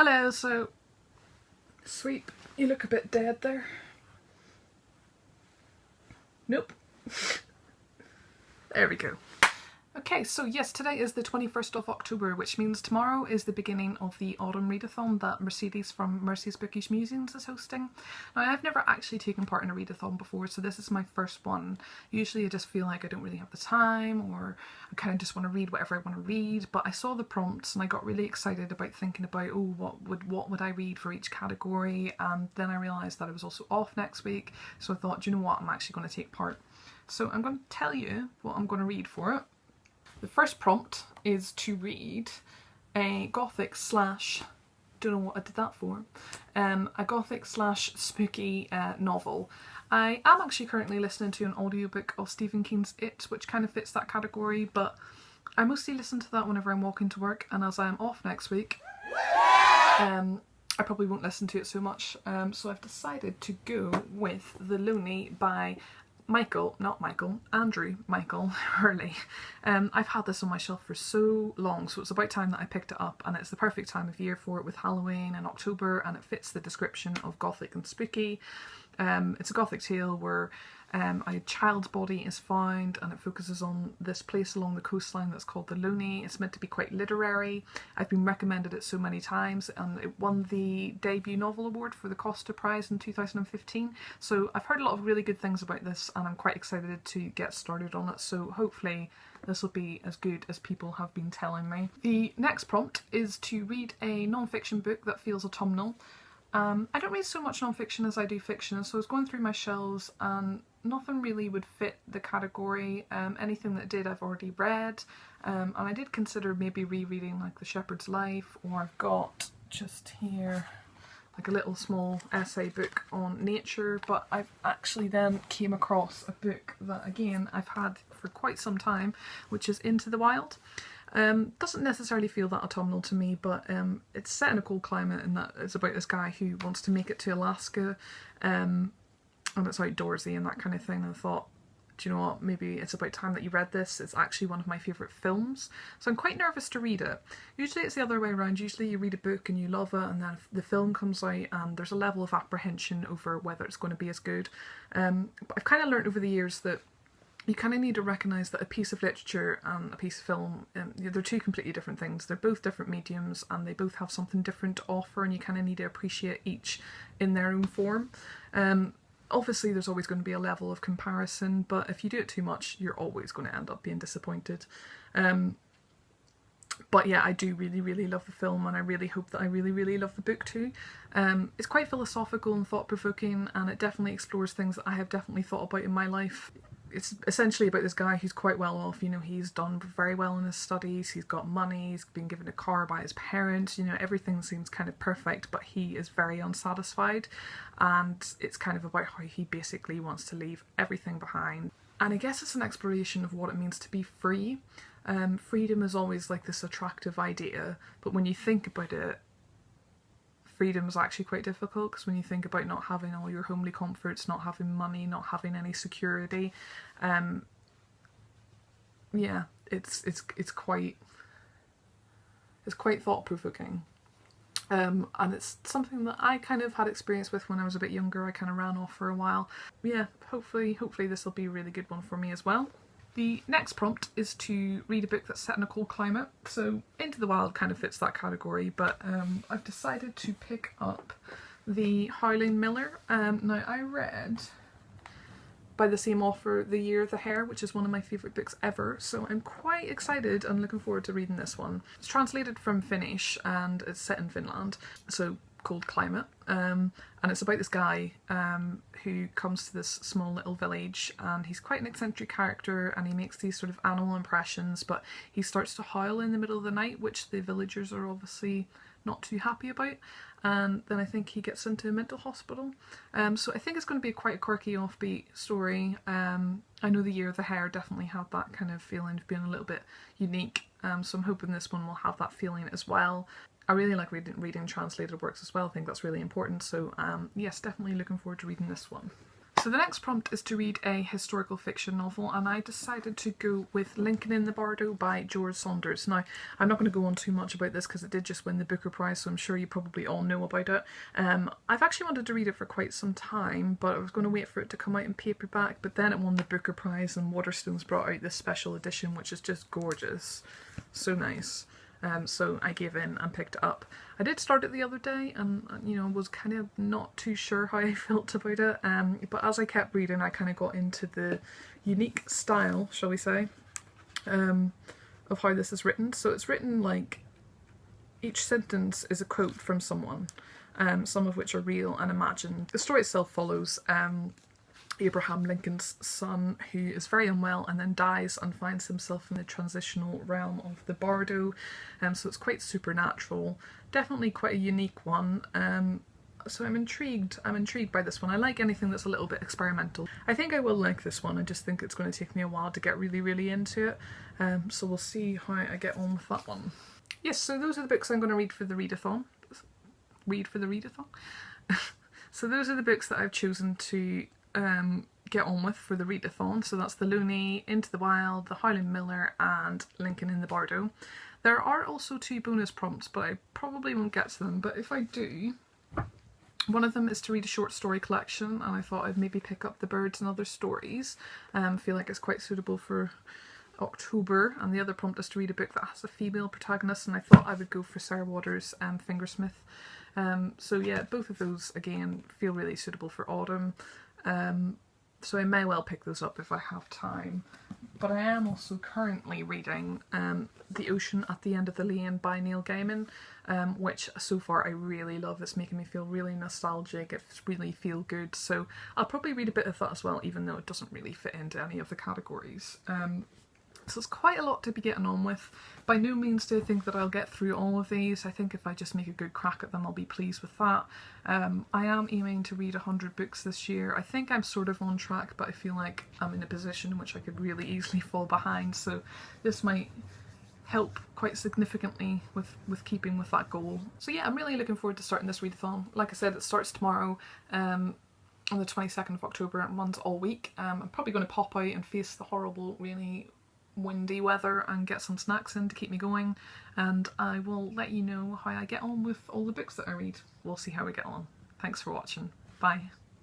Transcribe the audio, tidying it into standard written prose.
Hello, so sweep, you look a bit dead there. Nope. There we go. Okay, so yes, today is the 21st of October, which means tomorrow is the beginning of the autumn readathon that Mercedes from MercysBookishMusings is hosting. Now, I've never actually taken part in a readathon before, so this is my first one. Usually I just feel like I don't really have the time, or I kind of just want to read whatever I want to read, but I saw the prompts and I got really excited about thinking about, oh, what would I read for each category, and then I realised that I was also off next week, so I thought, do you know what, I'm actually going to take part. So I'm going to tell you what I'm going to read for it. The first prompt is to read a gothic slash, don't know what I did that for, a gothic slash spooky novel. I am actually currently listening to an audiobook of Stephen King's It, which kind of fits that category, but I mostly listen to that whenever I'm walking to work, and as I am off next week, I probably won't listen to it so much, so I've decided to go with The Loney by Andrew Michael Hurley. I've had this on my shelf for so long, so it's about time that I picked it up, and it's the perfect time of year for it with Halloween and October, and it fits the description of gothic and spooky. It's a gothic tale where a child's body is found, and it focuses on this place along the coastline that's called the Loney. It's meant to be quite literary. I've been recommended it so many times, and it won the debut novel award for the Costa Prize in 2015. So I've heard a lot of really good things about this, and I'm quite excited to get started on it. So hopefully this will be as good as people have been telling me. The next prompt is to read a non-fiction book that feels autumnal. I don't read so much non-fiction as I do fiction, so I was going through my shelves and nothing really would fit the category. Anything that did I've already read, and I did consider maybe rereading like The Shepherd's Life, or I've got just here like a little small essay book on nature, but I've actually then came across a book that again I've had for quite some time, which is Into the Wild. Doesn't necessarily feel that autumnal to me, but it's set in a cold climate, and that it's about this guy who wants to make it to Alaska, and it's outdoorsy and that kind of thing. And I thought, do you know what, maybe it's about time that you read this. It's actually one of my favourite films, so I'm quite nervous to read it. Usually it's the other way around. Usually you read a book and you love it, and then the film comes out and there's a level of apprehension over whether it's going to be as good. But I've kind of learnt over the years that you kind of need to recognise that a piece of literature and a piece of film, they're two completely different things. They're both different mediums, and they both have something different to offer, and you kind of need to appreciate each in their own form. Obviously there's always going to be a level of comparison, but if you do it too much, you're always going to end up being disappointed. But yeah, I do really love the film, and I really hope that I really love the book too. It's quite philosophical and thought-provoking, and it definitely explores things that I have definitely thought about in my life. It's essentially about this guy who's quite well off. You know, he's done very well in his studies, he's got money, he's been given a car by his parents, you know, everything seems kind of perfect, but he is very unsatisfied, and it's kind of about how he basically wants to leave everything behind. And I guess it's an exploration of what it means to be free. Freedom is always like this attractive idea, but when you think about it, freedom is actually quite difficult, because when you think about not having all your homely comforts, not having money, not having any security, yeah, it's quite thought-provoking. And it's something that I kind of had experience with when I was a bit younger. I kind of ran off for a while. Yeah, hopefully this will be a really good one for me as well. The next prompt is to read a book that's set in a cold climate, so Into the Wild kind of fits that category, but I've decided to pick up the Howling Miller. Now, I read by the same author The Year of the Hare, which is one of my favourite books ever, so I'm quite excited and looking forward to reading this one. It's translated from Finnish and it's set in Finland, so cold climate, and it's about this guy who comes to this small little village, and he's quite an eccentric character, and he makes these sort of animal impressions, but he starts to howl in the middle of the night, which the villagers are obviously not too happy about, and then I think he gets into a mental hospital. So I think it's going to be quite a quirky, offbeat story. I know The Year of the Hare definitely had that kind of feeling of being a little bit unique, so I'm hoping this one will have that feeling as well. I really like reading translated works as well. I think that's really important, so yes, definitely looking forward to reading this one. So the next prompt is to read a historical fiction novel, and I decided to go with Lincoln in the Bardo by George Saunders. Now, I'm not going to go on too much about this because it did just win the Booker Prize, so I'm sure you probably all know about it. I've actually wanted to read it for quite some time, but I was going to wait for it to come out in paperback, but then it won the Booker Prize and Waterstones brought out this special edition, which is just gorgeous. So nice. So I gave in and picked it up. I did start it the other day and, you know, was kind of not too sure how I felt about it, but as I kept reading I kind of got into the unique style, shall we say, of how this is written. So it's written like each sentence is a quote from someone, some of which are real and imagined. The story itself follows Abraham Lincoln's son, who is very unwell and then dies and finds himself in the transitional realm of the Bardo. So it's quite supernatural, definitely quite a unique one. So I'm intrigued by this one. I like anything that's a little bit experimental. I think I will like this one. I just think it's going to take me a while to get really into it. So we'll see how I get on with that one. Yes, so those are the books I'm going to read for the Readathon. So those are the books that I've chosen to get on with for the Readathon. So that's the Loney, Into the Wild, the Howling Miller and Lincoln in the Bardo. There are also 2 bonus prompts, but I probably won't get to them, but if I do, one of them is to read a short story collection, and I thought I'd maybe pick up The Birds and Other Stories. I feel like it's quite suitable for October, and the other prompt is to read a book that has a female protagonist, and I thought I would go for Sarah Waters' Fingersmith. So yeah, both of those again feel really suitable for autumn. So I may well pick those up if I have time. But I am also currently reading The Ocean at the End of the Lane by Neil Gaiman, which so far I really love. It's making me feel really nostalgic, it's really feel good, so I'll probably read a bit of that as well, even though it doesn't really fit into any of the categories. So it's quite a lot to be getting on with. By no means do I think that I'll get through all of these. I think if I just make a good crack at them, I'll be pleased with that. I am aiming to read 100 books this year. I think I'm sort of on track, but I feel like I'm in a position in which I could really easily fall behind, so this might help quite significantly with keeping with that goal. So yeah, I'm really looking forward to starting this readathon. Like I said, it starts tomorrow on the 22nd of October and runs all week. I'm probably going to pop out and face the horrible, really windy weather and get some snacks in to keep me going, and I will let you know how I get on with all the books that I read. We'll see how we get on. Thanks for watching. Bye.